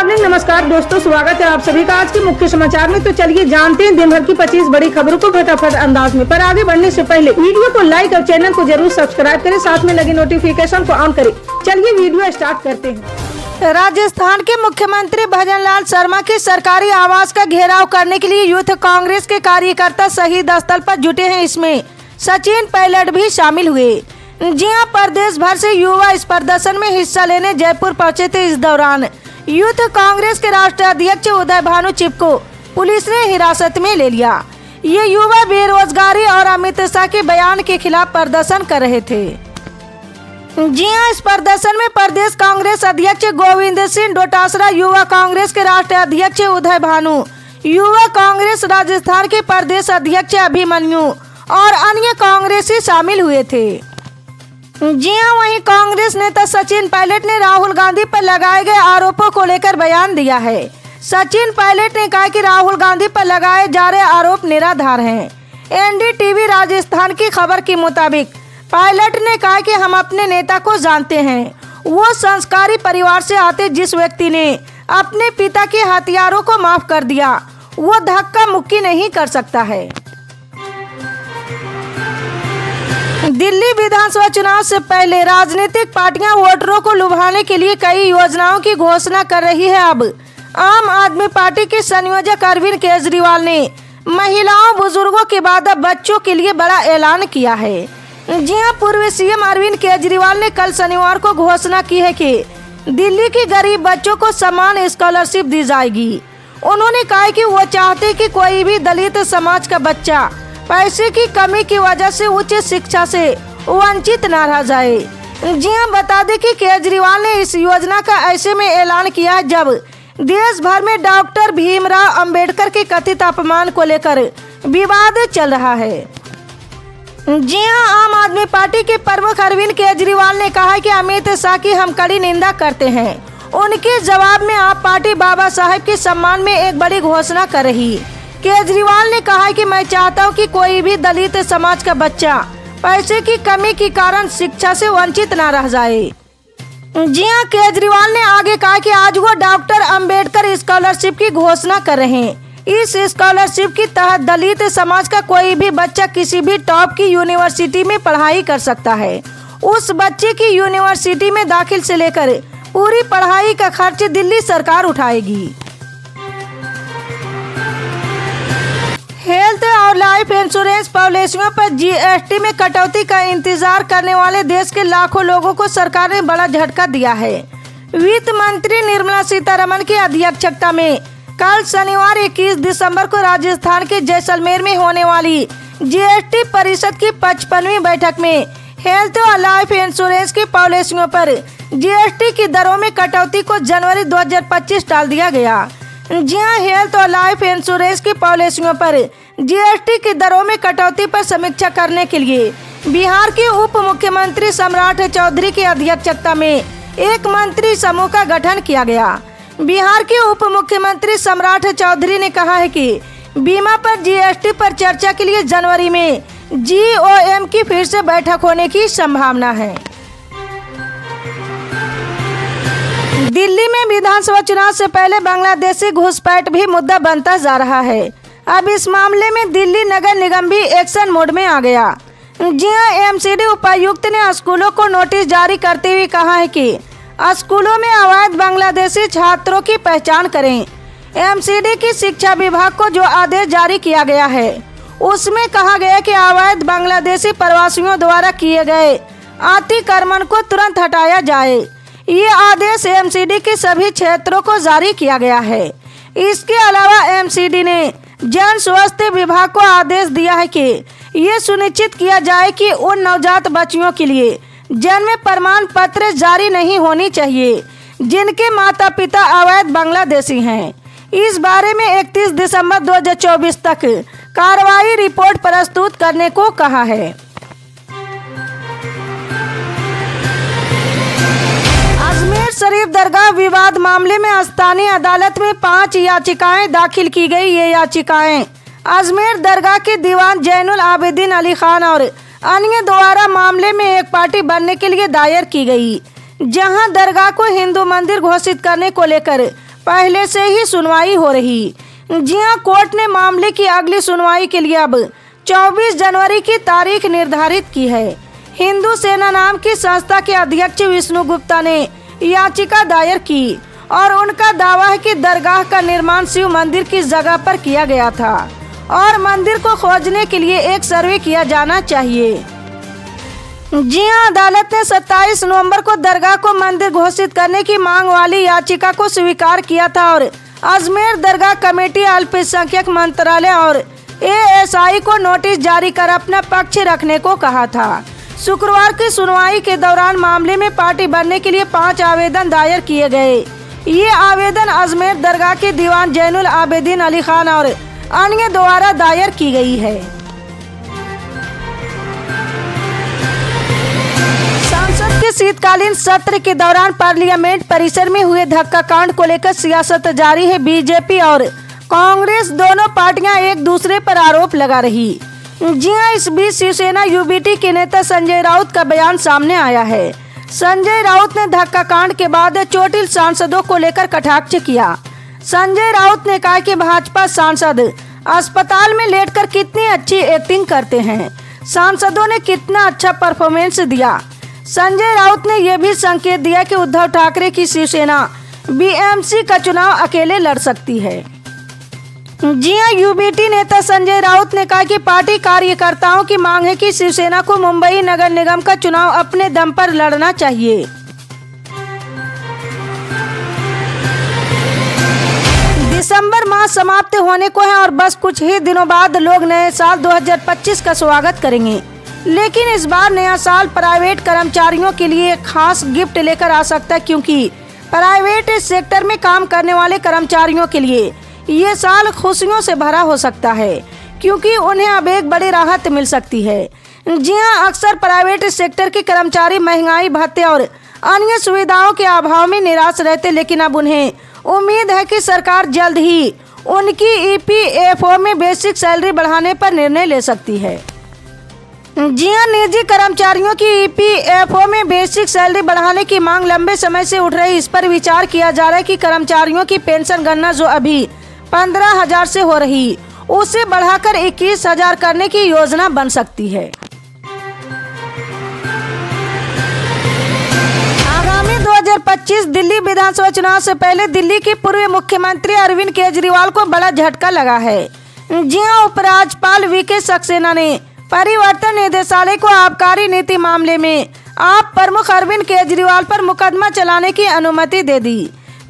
Morning. नमस्कार दोस्तों, स्वागत है आप सभी का आज के मुख्य समाचार में। तो चलिए जानते हैं दिन भर की 25 बड़ी खबरों को फटाफट अंदाज में। पर आगे बढ़ने से पहले वीडियो को लाइक और चैनल को जरूर सब्सक्राइब करें, साथ में लगे नोटिफिकेशन को ऑन करें। चलिए वीडियो स्टार्ट करते हैं। राजस्थान के मुख्यमंत्री भजन लाल शर्मा के सरकारी आवास का घेराव करने के लिए यूथ कांग्रेस के कार्यकर्ता शहीद स्थल पर जुटे हैं। इसमें सचिन पायलट भी शामिल हुए। जी हां, प्रदेश भर से युवा इस प्रदर्शन में हिस्सा लेने जयपुर पहुंचे थे। इस दौरान यूथ कांग्रेस के राष्ट्रीय अध्यक्ष उदय भानु चिप को पुलिस ने हिरासत में ले लिया। ये युवा बेरोजगारी और अमित शाह के बयान के खिलाफ प्रदर्शन कर रहे थे। जी हां, इस प्रदर्शन में प्रदेश कांग्रेस अध्यक्ष गोविंद सिंह डोटासरा, युवा कांग्रेस के राष्ट्रीय अध्यक्ष उदय भानु, युवा कांग्रेस राजस्थान के प्रदेश अध्यक्ष अभिमन्यु और अन्य कांग्रेसी शामिल हुए थे। जी हां, वहीं कांग्रेस नेता सचिन पायलट ने राहुल गांधी पर लगाए गए आरोपों को लेकर बयान दिया है। सचिन पायलट ने कहा कि राहुल गांधी पर लगाए जा रहे आरोप निराधार हैं। एनडीटीवी राजस्थान की खबर के मुताबिक पायलट ने कहा कि हम अपने नेता को जानते हैं। वो संस्कारी परिवार से आते जिस व्यक्ति ने अपने पिता के हथियारों को माफ कर दिया, वो धक्का मुक्की नहीं कर सकता है। दिल्ली विधानसभा चुनाव से पहले राजनीतिक पार्टियां वोटरों को लुभाने के लिए कई योजनाओं की घोषणा कर रही है। अब आम आदमी पार्टी के संयोजक अरविंद केजरीवाल ने महिलाओं, बुजुर्गों के बाद अब बच्चों के लिए बड़ा ऐलान किया है। जी हां, पूर्व सीएम अरविंद केजरीवाल ने कल शनिवार को घोषणा की है कि दिल्ली के गरीब बच्चों को समान स्कॉलरशिप दी जाएगी। उन्होंने कहा कि वो चाहते कि कोई भी दलित समाज का बच्चा पैसे की कमी की वजह से उच्च शिक्षा से वंचित न रह जाए। जी हां, बता दें कि केजरीवाल ने इस योजना का ऐसे में ऐलान किया जब देश भर में डॉक्टर भीमराव अंबेडकर के कथित अपमान को लेकर विवाद चल रहा है। जी हां, आम आदमी पार्टी के प्रमुख अरविंद केजरीवाल ने कहा कि अमित शाह की हम कड़ी निंदा करते हैं। उनके जवाब में आप पार्टी बाबा साहेब के सम्मान में एक बड़ी घोषणा कर रही। केजरीवाल ने कहा कि मैं चाहता हूं कि कोई भी दलित समाज का बच्चा पैसे की कमी के कारण शिक्षा से वंचित न रह जाए। जी हां, केजरीवाल ने आगे कहा कि आज वो डॉक्टर अंबेडकर स्कॉलरशिप की घोषणा कर रहे हैं। इस स्कॉलरशिप के तहत दलित समाज का कोई भी बच्चा किसी भी टॉप की यूनिवर्सिटी में पढ़ाई कर सकता है। उस बच्चे की यूनिवर्सिटी में दाखिल से लेकर पूरी पढ़ाई का खर्च दिल्ली सरकार उठाएगी। हेल्थ और लाइफ इंश्योरेंस पॉलिसियों पर जीएसटी में कटौती का इंतजार करने वाले देश के लाखों लोगों को सरकार ने बड़ा झटका दिया है। वित्त मंत्री निर्मला सीतारमण की अध्यक्षता में कल शनिवार 21 दिसंबर को राजस्थान के जैसलमेर में होने वाली जीएसटी परिषद की 55वीं बैठक में हेल्थ और लाइफ इंश्योरेंस की पॉलिसियों पर जीएसटी की दरों में कटौती को जनवरी 2025 टाल दिया गया। जी हां, हेल्थ और लाइफ इंश्योरेंस की पॉलिसियों पर जीएसटी की दरों में कटौती पर समीक्षा करने के लिए बिहार के उप मुख्यमंत्री सम्राट चौधरी की अध्यक्षता में एक मंत्री समूह का गठन किया गया। बिहार के उप मुख्यमंत्री सम्राट चौधरी ने कहा है कि बीमा पर जीएसटी पर चर्चा के लिए जनवरी में जीओएम की फिर से बैठक होने की संभावना है। दिल्ली में विधानसभा चुनाव से पहले बांग्लादेशी घुसपैठ भी मुद्दा बनता जा रहा है। अब इस मामले में दिल्ली नगर निगम भी एक्शन मोड में आ गया। जी हां, एमसीडी उपायुक्त ने स्कूलों को नोटिस जारी करते हुए कहा है कि स्कूलों में अवैध बांग्लादेशी छात्रों की पहचान करें। एमसीडी की शिक्षा विभाग को जो आदेश जारी किया गया है उसमें कहा गया कि अवैध बांग्लादेशी प्रवासियों द्वारा किए गए अतिक्रमण को तुरंत हटाया जाए। ये आदेश एमसीडी के सभी क्षेत्रों को जारी किया गया है। इसके अलावा एमसीडी ने जन स्वास्थ्य विभाग को आदेश दिया है कि ये सुनिश्चित किया जाए कि उन नवजात बच्चियों के लिए जन्म प्रमाण पत्र जारी नहीं होनी चाहिए जिनके माता पिता अवैध बांग्लादेशी हैं। इस बारे में 31 दिसंबर 2024 तक कार्रवाई रिपोर्ट प्रस्तुत करने को कहा है। अजमेर शरीफ दरगाह विवाद मामले में स्थानीय अदालत में 5 याचिकाएं दाखिल की गई। ये याचिकाएं अजमेर दरगाह के दीवान जैनुल आबिदीन अली खान और अन्य द्वारा मामले में एक पार्टी बनने के लिए दायर की गई, जहां दरगाह को हिंदू मंदिर घोषित करने को लेकर पहले से ही सुनवाई हो रही। जी हां, कोर्ट ने मामले की अगली सुनवाई के लिए अब 24 जनवरी की तारीख निर्धारित की है। हिंदू सेना नाम की संस्था के अध्यक्ष विष्णु गुप्ता ने याचिका दायर की और उनका दावा है कि दरगाह का निर्माण शिव मंदिर की जगह पर किया गया था और मंदिर को खोजने के लिए एक सर्वे किया जाना चाहिए। जी हां, अदालत ने 27 नवंबर को दरगाह को मंदिर घोषित करने की मांग वाली याचिका को स्वीकार किया था और अजमेर दरगाह कमेटी, अल्पसंख्यक मंत्रालय और ASI को नोटिस जारी कर अपना पक्ष रखने को कहा था। शुक्रवार की सुनवाई के दौरान मामले में पार्टी बनने के लिए 5 आवेदन दायर किए गए। ये आवेदन अजमेर दरगाह के दीवान जैनुल आबेदीन अली खान और अन्य द्वारा दायर की गई है। संसद के शीतकालीन सत्र के दौरान पार्लियामेंट परिसर में हुए धक्का कांड को लेकर सियासत जारी है। बीजेपी और कांग्रेस दोनों पार्टियां एक दूसरे पर आरोप लगा रही। जी हां, इस बीच शिवसेना UBT के नेता संजय राउत का बयान सामने आया है। संजय राउत ने धक्का कांड के बाद चोटिल सांसदों को लेकर कटाक्ष किया। संजय राउत ने कहा कि भाजपा सांसद अस्पताल में लेटकर कितनी अच्छी एक्टिंग करते हैं, सांसदों ने कितना अच्छा परफॉर्मेंस दिया। संजय राउत ने यह भी संकेत दिया कि उद्धव ठाकरे की शिवसेना BMC का चुनाव अकेले लड़ सकती है। जी हां, UBT नेता संजय राउत ने कहा कि पार्टी कार्यकर्ताओं की मांग है कि शिवसेना को मुंबई नगर निगम का चुनाव अपने दम पर लड़ना चाहिए। दिसंबर माह समाप्त होने को है और बस कुछ ही दिनों बाद लोग नए साल 2025 का स्वागत करेंगे। लेकिन इस बार नया साल प्राइवेट कर्मचारियों के लिए एक खास गिफ्ट लेकर आ सकता है, क्योंकि प्राइवेट सेक्टर में काम करने वाले कर्मचारियों के लिए ये साल खुशियों से भरा हो सकता है, क्योंकि उन्हें अब एक बड़ी राहत मिल सकती है। जी हां, अक्सर प्राइवेट सेक्टर के कर्मचारी महंगाई भत्ते और अन्य सुविधाओं के अभाव में निराश रहते, लेकिन अब उन्हें उम्मीद है कि सरकार जल्द ही उनकी EPFO में बेसिक सैलरी बढ़ाने पर निर्णय ले सकती है। जी हां, निजी कर्मचारियों की EPFO में बेसिक सैलरी बढ़ाने की मांग लंबे समय से उठ रही। इस पर विचार किया जा रहा है कि कर्मचारियों की पेंशन गणना जो अभी 15,000 से हो रही, उसे बढ़ाकर 21,000 करने की योजना बन सकती है। आगामी 2025 दिल्ली विधानसभा चुनाव से पहले दिल्ली के पूर्व मुख्यमंत्री अरविंद केजरीवाल को बड़ा झटका लगा है। जी हां, उपराज्यपाल VK सक्सेना ने परिवर्तन निदेशालय को आबकारी नीति मामले में आप प्रमुख अरविंद केजरीवाल पर मुकदमा चलाने की अनुमति दे दी।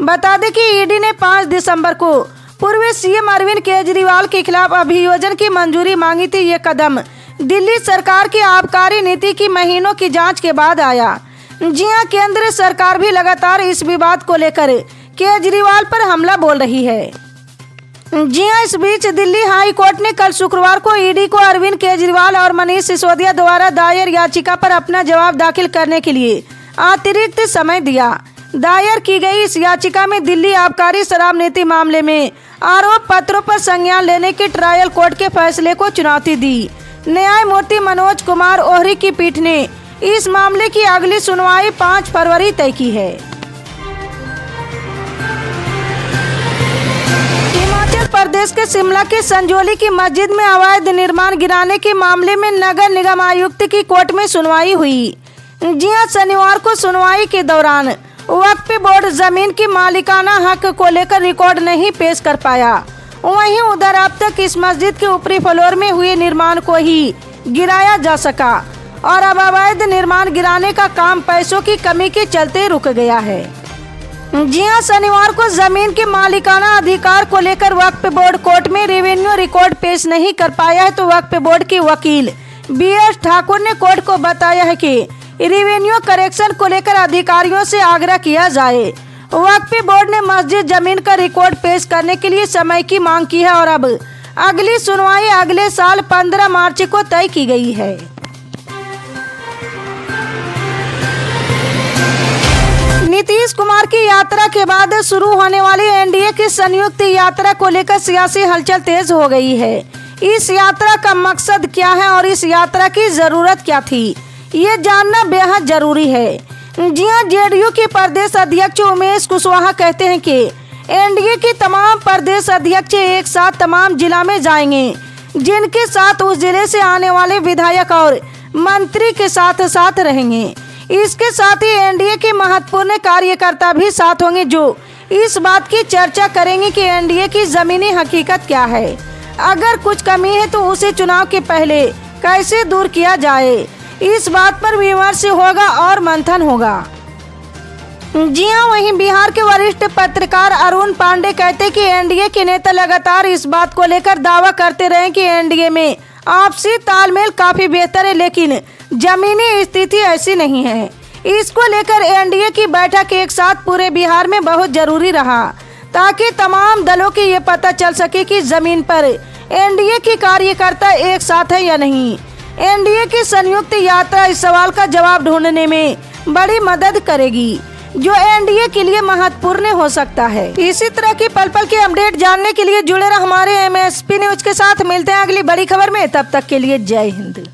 बता दें कि ED ने 5 दिसंबर को पूर्व CM अरविंद केजरीवाल के खिलाफ अभियोजन की मंजूरी मांगी थी। ये कदम दिल्ली सरकार की आबकारी नीति की महीनों की जांच के बाद आया। जी हां, केंद्र सरकार भी लगातार इस विवाद को लेकर केजरीवाल पर हमला बोल रही है। जी हां, इस बीच दिल्ली हाई कोर्ट ने कल शुक्रवार को ED को अरविंद केजरीवाल और मनीष सिसोदिया द्वारा दायर याचिका पर अपना जवाब दाखिल करने के लिए अतिरिक्त समय दिया। दायर की गई इस याचिका में दिल्ली आबकारी शराब नीति मामले में आरोप पत्रों पर संज्ञान लेने के ट्रायल कोर्ट के फैसले को चुनौती दी। न्यायमूर्ति मनोज कुमार ओहरी की पीठ ने इस मामले की अगली सुनवाई 5 फरवरी तय की है। हिमाचल प्रदेश के शिमला के संजौली की मस्जिद में अवैध निर्माण गिराने के मामले में नगर निगम आयुक्त की कोर्ट में सुनवाई हुई। जी हां, शनिवार को सुनवाई के दौरान वक्फ बोर्ड जमीन की मालिकाना हक को लेकर रिकॉर्ड नहीं पेश कर पाया। वहीं उधर अब तक इस मस्जिद के ऊपरी फ्लोर में हुए निर्माण को ही गिराया जा सका और अब अवैध निर्माण गिराने का काम पैसों की कमी के चलते रुक गया है। जी हां, शनिवार को जमीन के मालिकाना अधिकार को लेकर वक्फ बोर्ड कोर्ट में रेवेन्यू रिकॉर्ड पेश नहीं कर पाया है, तो वक्फ बोर्ड के वकील BS ठाकुर ने कोर्ट को बताया है कि रेवेन्यू करेक्शन को लेकर अधिकारियों से आग्रह किया जाए। वक्फ बोर्ड ने मस्जिद जमीन का रिकॉर्ड पेश करने के लिए समय की मांग की है और अब अगली सुनवाई अगले साल 15 मार्च को तय की गई है। नीतीश कुमार की यात्रा के बाद शुरू होने वाली NDA की संयुक्त यात्रा को लेकर सियासी हलचल तेज हो गई है। इस यात्रा का मकसद क्या है और इस यात्रा की जरूरत क्या थी, ये जानना बेहद जरूरी है। जी हां, JDU के प्रदेश अध्यक्ष उमेश कुशवाहा कहते हैं कि एनडीए की तमाम प्रदेश अध्यक्ष एक साथ तमाम जिला में जाएंगे, जिनके साथ उस जिले से आने वाले विधायक और मंत्री के साथ साथ रहेंगे। इसके साथ ही एनडीए के महत्वपूर्ण कार्यकर्ता भी साथ होंगे, जो इस बात की चर्चा करेंगे कि एनडीए की जमीनी हकीकत क्या है। अगर कुछ कमी है तो उसे चुनाव के पहले कैसे दूर किया जाए, इस बात पर विमर्श होगा और मंथन होगा। जी हां, वहीं बिहार के वरिष्ठ पत्रकार अरुण पांडे कहते कि एनडीए के नेता लगातार इस बात को लेकर दावा करते रहे कि एनडीए में आपसी तालमेल काफी बेहतर है, लेकिन जमीनी स्थिति ऐसी नहीं है। इसको लेकर एनडीए की बैठक एक साथ पूरे बिहार में बहुत जरूरी रहा, ताकि तमाम दलों की ये पता चल सके कि जमीन पर एनडीए की कार्यकर्ता एक साथ है या नहीं। एनडीए की संयुक्त यात्रा इस सवाल का जवाब ढूंढने में बड़ी मदद करेगी, जो एनडीए के लिए महत्वपूर्ण हो सकता है। इसी तरह की पल पल की अपडेट जानने के लिए जुड़े रहे हमारे एमएसपी न्यूज के साथ। मिलते हैं अगली बड़ी खबर में, तब तक के लिए जय हिंद।